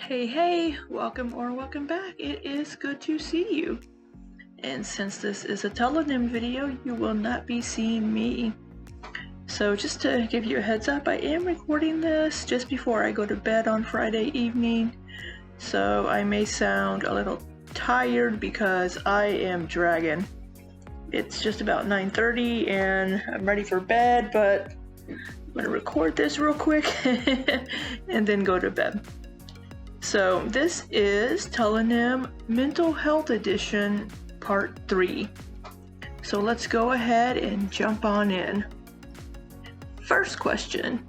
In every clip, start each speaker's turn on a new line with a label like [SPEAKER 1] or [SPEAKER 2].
[SPEAKER 1] Hey, welcome back. It is good to see you. And since this is a Tellonym video, you will not be seeing me. So just to give you a heads up, I am recording this just before I go to bed on Friday evening. So I may sound a little tired because I am dragging. It's just about 9:30 and I'm ready for bed, but I'm gonna record this real quick and then go to bed. So this is Tellonym Mental Health Edition Part 3. So let's go ahead and jump on in. First question.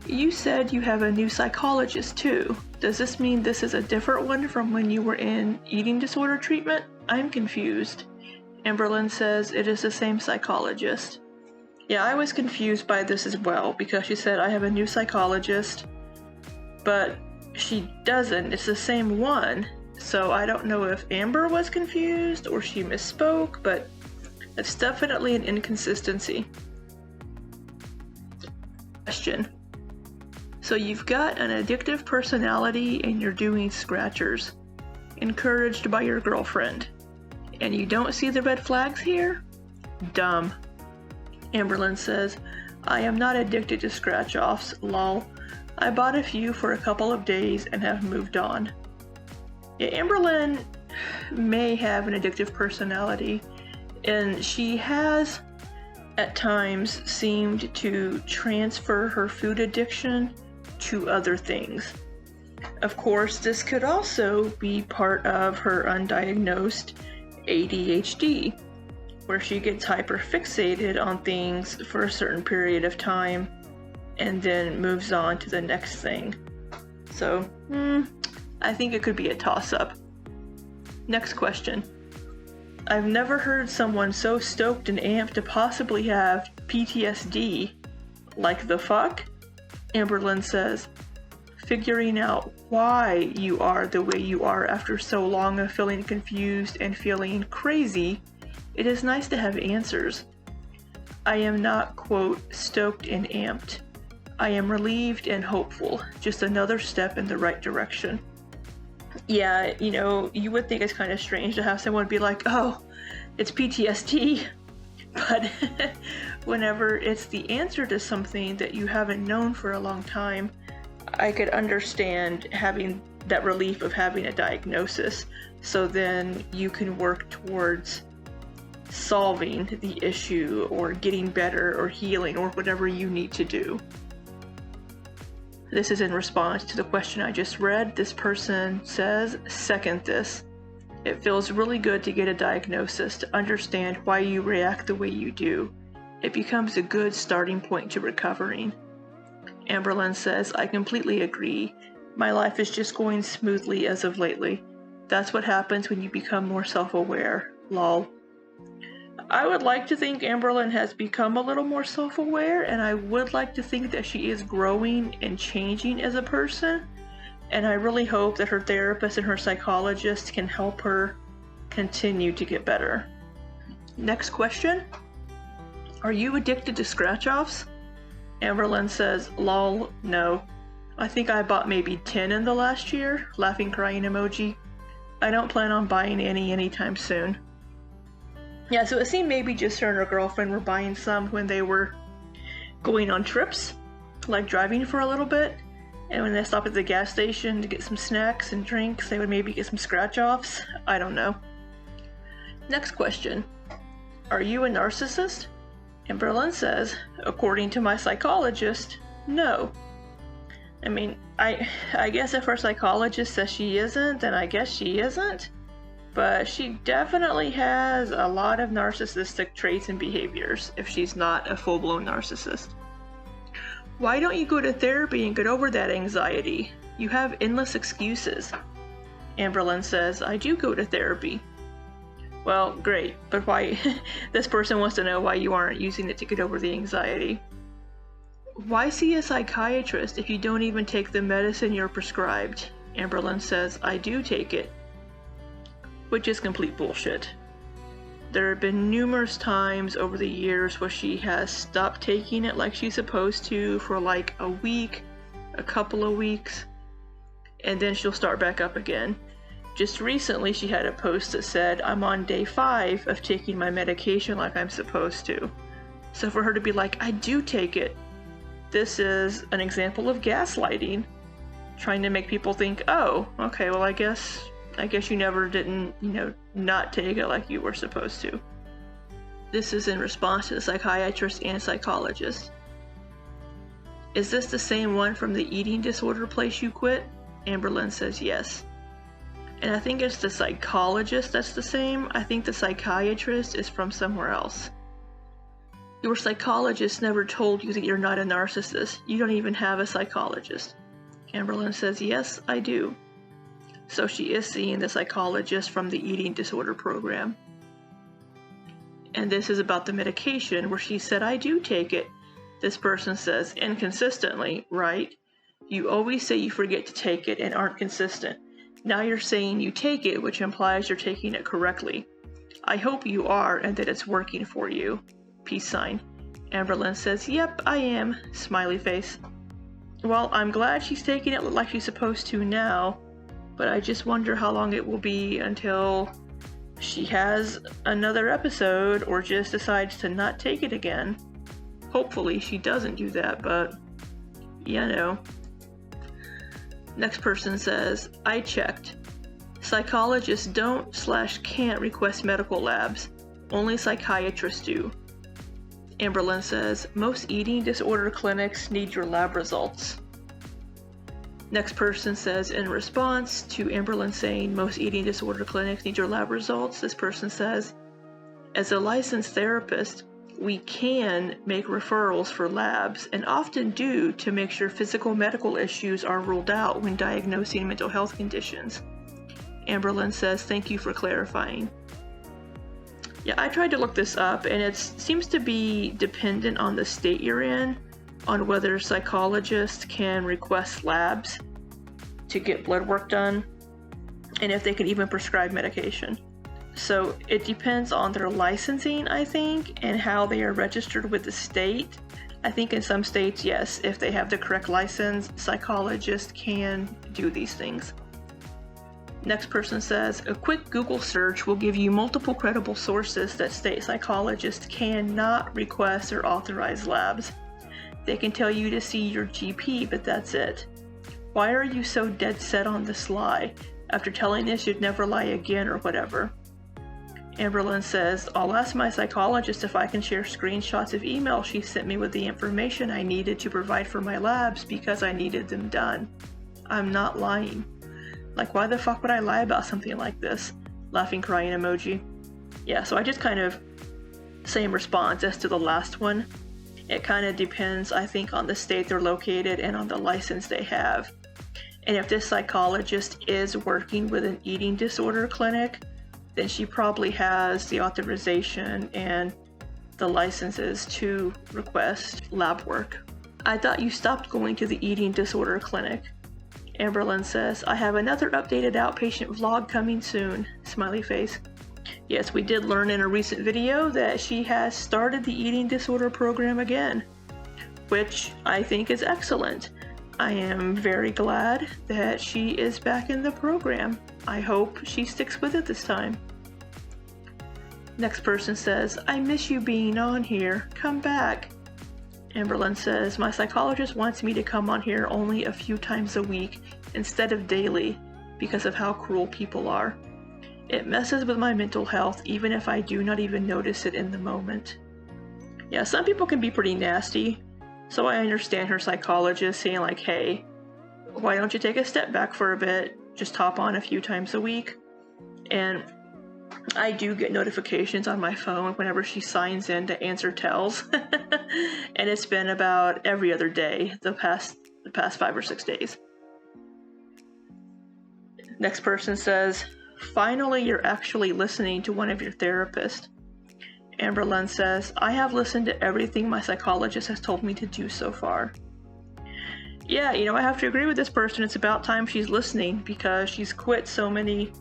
[SPEAKER 1] You said you have a new psychologist too. Does this mean this is a different one from when you were in eating disorder treatment? I'm confused. Lynn says it is the same psychologist. Yeah, I was confused by this as well because she said I have a new psychologist, but she doesn't. It's the same one. So I don't know if Amber was confused or she misspoke, but it's definitely an inconsistency. Question. So you've got an addictive personality and you're doing scratchers, encouraged by your girlfriend, and you don't see the red flags here? Dumb. Lynn says, I am not addicted to scratch-offs, lol. I bought a few for a couple of days and have moved on. Yeah, Lynn may have an addictive personality, and she has at times seemed to transfer her food addiction to other things. Of course, this could also be part of her undiagnosed ADHD, where she gets hyperfixated on things for a certain period of time and then moves on to the next thing. So, I think it could be a toss-up. Next question. I've never heard someone so stoked and amped to possibly have PTSD. Like the fuck? Lynn says, figuring out why you are the way you are after so long of feeling confused and feeling crazy, it is nice to have answers. I am not, quote, stoked and amped. I am relieved and hopeful. Just another step in the right direction. Yeah, you would think it's kind of strange to have someone be like, oh, it's PTSD. But whenever it's the answer to something that you haven't known for a long time, I could understand having that relief of having a diagnosis. So then you can work towards solving the issue or getting better or healing or whatever you need to do. This is in response to the question I just read. This person says, second this. It feels really good to get a diagnosis, to understand why you react the way you do. It becomes a good starting point to recovering. Lynn says, I completely agree. My life is just going smoothly as of lately. That's what happens when you become more self-aware. Lol. I would like to think Lynn has become a little more self-aware, and I would like to think that she is growing and changing as a person, and I really hope that her therapist and her psychologist can help her continue to get better. Next question. Are you addicted to scratch-offs? Lynn says, lol, no. I think I bought maybe 10 in the last year, laughing crying emoji. I don't plan on buying any anytime soon. Yeah, so it seemed maybe just her and her girlfriend were buying some when they were going on trips, like driving for a little bit, and when they stopped at the gas station to get some snacks and drinks, they would maybe get some scratch-offs. I don't know. Next question. Are you a narcissist? Lynn says, according to my psychologist, no. I mean, I guess if her psychologist says she isn't, then I guess she isn't. But she definitely has a lot of narcissistic traits and behaviors if she's not a full-blown narcissist. Why don't you go to therapy and get over that anxiety? You have endless excuses. Lynn says, I do go to therapy. Well, great, but why? This person wants to know why you aren't using it to get over the anxiety. Why see a psychiatrist if you don't even take the medicine you're prescribed? Lynn says, I do take it. Which is complete bullshit. There have been numerous times over the years where she has stopped taking it like she's supposed to for like a week, a couple of weeks, and then she'll start back up again. Just recently, she had a post that said, I'm on day 5 of taking my medication like I'm supposed to. So for her to be like, I do take it, this is an example of gaslighting, trying to make people think, oh, okay, well, I guess you never didn't, not take it like you were supposed to. This is in response to the Psychiatrist and Psychologist. Is this the same one from the eating disorder place you quit? Amberlynn says yes. And I think it's the Psychologist that's the same. I think the Psychiatrist is from somewhere else. Your psychologist never told you that you're not a narcissist. You don't even have a psychologist. Amberlynn says, yes, I do. So she is seeing the psychologist from the eating disorder program. And this is about the medication where she said, I do take it. This person says, inconsistently, right? You always say you forget to take it and aren't consistent. Now you're saying you take it, which implies you're taking it correctly. I hope you are and that it's working for you. Peace sign. Amberlynn says, yep, I am. Smiley face. Well, I'm glad she's taking it like she's supposed to now, but I just wonder how long it will be until she has another episode or just decides to not take it again. Hopefully she doesn't do that, but Next person says, I checked. Psychologists don't/can't request medical labs. Only psychiatrists do. Amberlynn says, most eating disorder clinics need your lab results. Next person says, in response to Amberlynn saying most eating disorder clinics need your lab results, this person says, as a licensed therapist, we can make referrals for labs and often do to make sure physical medical issues are ruled out when diagnosing mental health conditions. Amberlynn says, thank you for clarifying. Yeah, I tried to look this up, and it seems to be dependent on the state you're in, on whether psychologists can request labs to get blood work done, and if they can even prescribe medication. So it depends on their licensing, I think, and how they are registered with the state. I think in some states, yes, if they have the correct license, psychologists can do these things. Next person says, a quick Google search will give you multiple credible sources that state psychologists cannot request or authorize labs. They can tell you to see your GP, but that's it. Why are you so dead set on this lie? After telling us you'd never lie again or whatever. Amberlynn says, I'll ask my psychologist if I can share screenshots of emails she sent me with the information I needed to provide for my labs because I needed them done. I'm not lying. Like, why the fuck would I lie about something like this? Laughing crying emoji. Yeah, so I just kind of same response as to the last one. It kind of depends, I think, on the state they're located and on the license they have. And if this psychologist is working with an eating disorder clinic, then she probably has the authorization and the licenses to request lab work. I thought you stopped going to the eating disorder clinic. Amberlynn says, I have another updated outpatient vlog coming soon. Smiley face. Yes, we did learn in a recent video that she has started the eating disorder program again, which I think is excellent. I am very glad that she is back in the program. I hope she sticks with it this time. Next person says, I miss you being on here. Come back. Amberlynn says, my psychologist wants me to come on here only a few times a week instead of daily because of how cruel people are. It messes with my mental health even if I do not even notice it in the moment. Yeah, some people can be pretty nasty, so I understand her psychologist saying like, hey, why don't you take a step back for a bit, just hop on a few times a week. And I do get notifications on my phone whenever she signs in to answer tells, and it's been about every other day the past 5 or 6 days. Next person says, finally you're actually listening to one of your therapists. Amberlynn says, I have listened to everything my psychologist has told me to do so far. Yeah, I have to agree with this person. It's about time she's listening because she's quit so many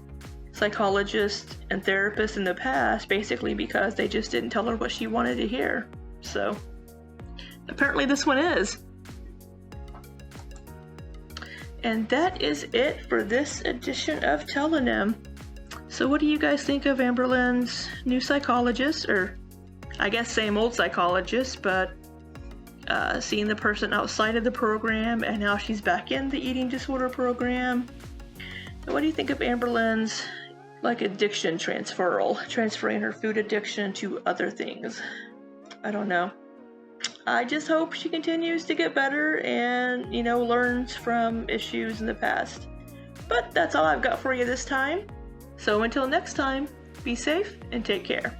[SPEAKER 1] psychologists and therapists in the past basically because they just didn't tell her what she wanted to hear. So apparently this one is. And that is it for this edition of Tellonym. So what do you guys think of Amber Lynn's new Psychologist, or I guess same old Psychologist, but seeing the person outside of the program and now she's back in the eating disorder program? And what do you think of Amber Lynn's addiction transferring her food addiction to other things? I don't know. I just hope she continues to get better and, learns from issues in the past. But that's all I've got for you this time. So until next time, be safe and take care.